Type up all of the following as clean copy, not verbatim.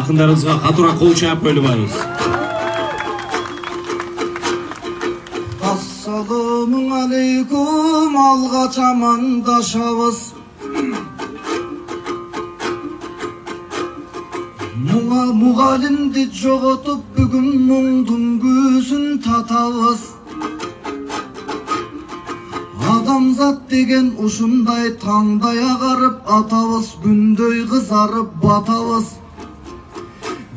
Акындарыбызга катуураак кол чаап коюлуп атабыз. Assalamu alaikum, algaç amandашабыз. Muğalimdi jogotup bugün muңдун көзүн татабыз. Адамзат деген ушундай таңдай агарып атабыз, күндөй кызарып батабыз.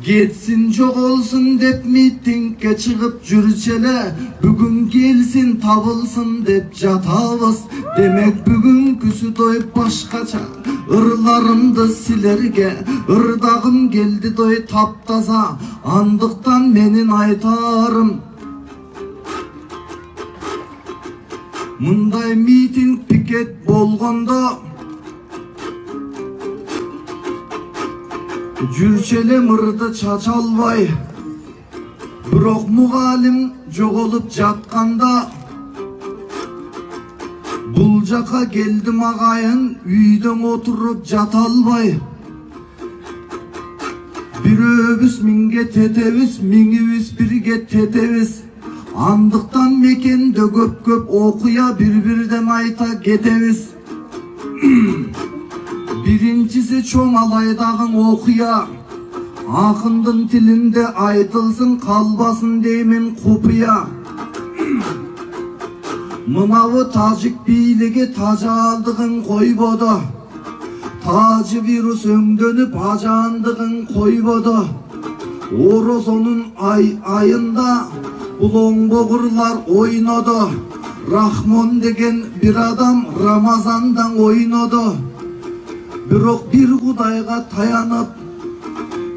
Кетсин жоголсун деп митингке чыгып жүрчеле, бүгүн келсин табылсын деп жатабыз. Демек бүгүнкүсү той башкача, ырларымды силерге ырдагым келди той таптаза. Андыктан менин айтарым, мындай митинг пикет болгондо жүрчеле мырды чача албай, бирок мугалим жоголуп жатканда бул жака келдим агайын, үйдөн отуруп жата албай. Бирөөбүз миңге тетебиз, миңибиз бирге тетебиз. Андыктан мекенде көп окуя бир-бирден айта кетебиз. Биринчиси чоң алайдагы окуя, акындын тилинде айтылсын, калбасын деймин купуя. Мынабы тажик бийлиги тажаалдыгын койбодо, тажы вирус өңдөнүп ажаандыгын койбодо. Орозонун айында булоңбогурлар ойнодо, Рахмон деген бир адам Рамазандан ойнодо. Бирок бир Кудайга таянып,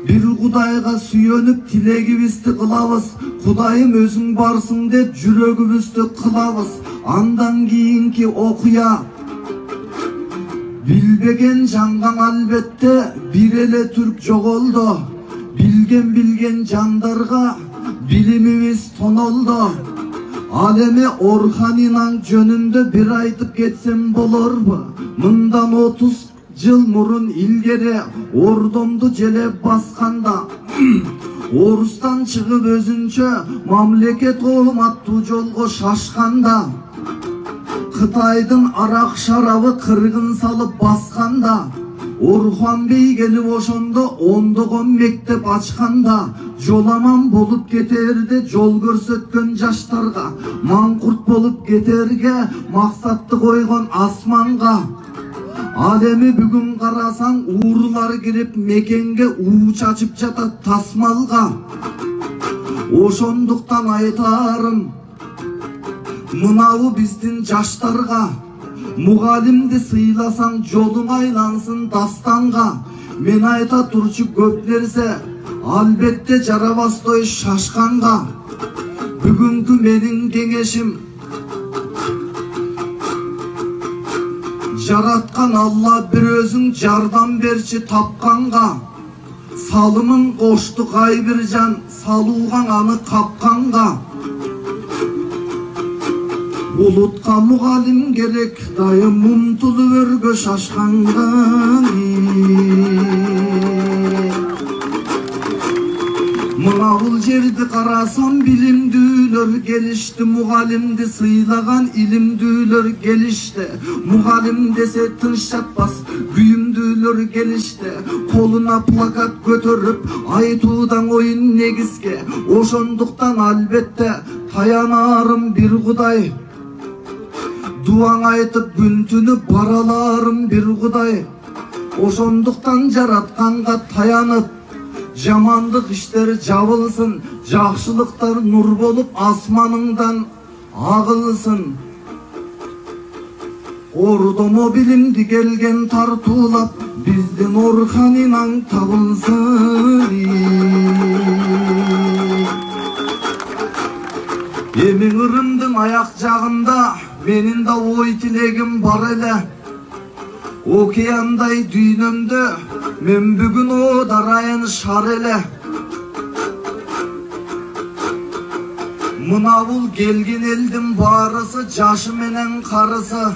бир Кудайга сүйөнүп тилегибизди кылабыз. Кудайым өзүң барсың деп жүрөгүбүздү кылабыз. Андан кийинки окуя билбеген жанган албетте бир эле түрк жоголду. Билген жандарга билимибиз тонолду. Ал эми Орханинан жөнүндө бир айтып кетсем болорбу? Мындан 30 жыл мурун илгери Ордомду желеп басканда, Орустан чыгып өзүнчө мамлекет аттуу жолго шашканда, Кытайдын арак шарабы кыргын салып басканда, Орхан бей келип ошондо ондогон мектеп ачканда, жоламан болуп кетерде жол көрсөткөн жаштарга, маңкурт болуп кетерге максатты койгон асманга. Ал эми бүгүн карасаң уурулар кирип мекенге уу чачып жатат тасмалга. Ошондуктан айтарым, мынабу биздин жаштарга, мугалимди сыйласаң жолуң айлансын дастанга. Мен айта турчу көп нерсе албетте жарабастой шашканга. Бүгүнкү менин кеңешим, жараткан Алла бир өзүң жардам берчи тапканга. Салымын кошту Кайбиржан, салууган аны капканга. Булутка мугалим керек, дайым умтулуп өргө шашканга. Мына бул жерди карасам билимдүүлөр келишти, мугалимди сыйлаган илимдүүлөр келишти. Мугалим десе тыныч жатпас, күйүмдүүлөр келишти. Колуна плакат көтөрүп айтуудан оюн негизге. Ошондуктан албетте таянарым бир Кудай. Дуаң айтып күн түнү бараларым бир Кудай. Ошондуктан жаратканга таянып, жамандык иштер жабылсын, жакшылыктар нур болуп асманыңдан агылсын. Ордомо билимди келген тартуулап, биздин Орханинан табылсын. Эми Кырымдын аяк жагында менин да ой тилегим бар эле. Океандай дүйнөмдө мен бүгүн дарайын шар эле. Мына бул келген элдин баарысы жашы менен карысы.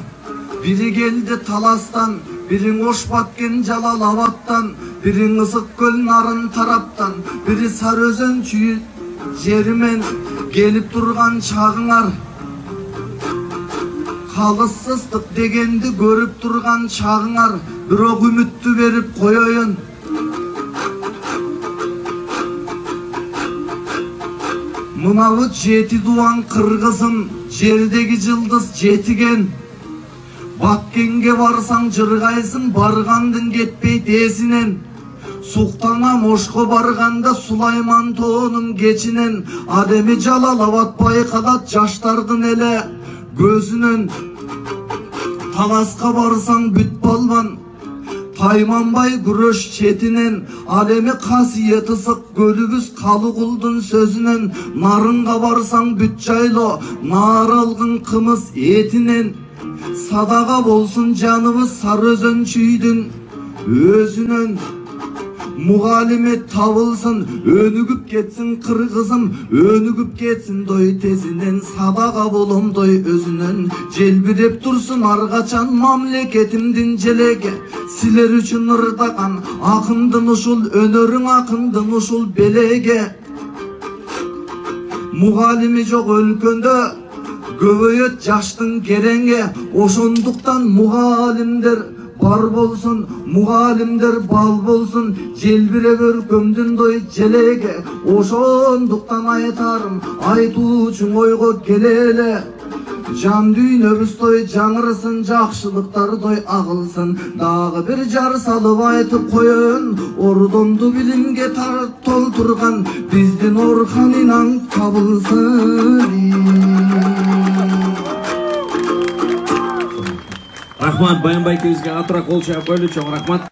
Бири келди Таластан, бири Ош баткен Жалалабадтан, Biri ысык көл нарын тараптан, biri Sarıözен чүйү жеримен келип турган чагыңар. Калыссыздык дегенди көрүп турган чагыңар, бирок үмүттү берип коёюн. Мынабы жети дуан кыргызым, жердеги жылдыз жетиген. Баткенге барсаң жыргайсың, баргандың кетпейт эсинен. Суктана Мошко барганда Сулайман тоонун кечинен, адеми Жалалабад байкалат жаштардын эле көзүнөн. Таласка барсаң бүт балбан, Тайманбай күрөш четинен, адеми касиети ысык көлүбүз Калыгулдун сөзүнөн. Нарынга барсаң бүт жайло, Наралгын кымыз этинен. Садага болсун жаныбыз Sarıözен чүйдүн өзүнөн. Mugalime табылсын, өнүгүп кетсин кыргызым, өнүгүп кетсин дой тезинен. Садака болом дой өзүнөн, желбиреп турсун ар качан мамлекетимдин желеги. Силер үчүн ырдаган акындын ушул өнөрүң, акындын ушул белеге. Мугалими жок өлкөндө көбөйөт жаштын кереңе. Ошондуктан мугалимдер бар болсун, мугалимдер бал болсун, желбиреп өркөмдүн дой желеге. Ошондуктан айтарым, айтуучуң ойго келеле. Жан дүйнөбүз той жаңырсын, жакшылыктар той агылсын. Дагы бир жар салып айтып коёюн, ордомду билимге толтурган биздин Орхан Инан табылсын. Рахмат, Баянбай экөөбүзгө атыра кол чаап коелу, чоң рахмат.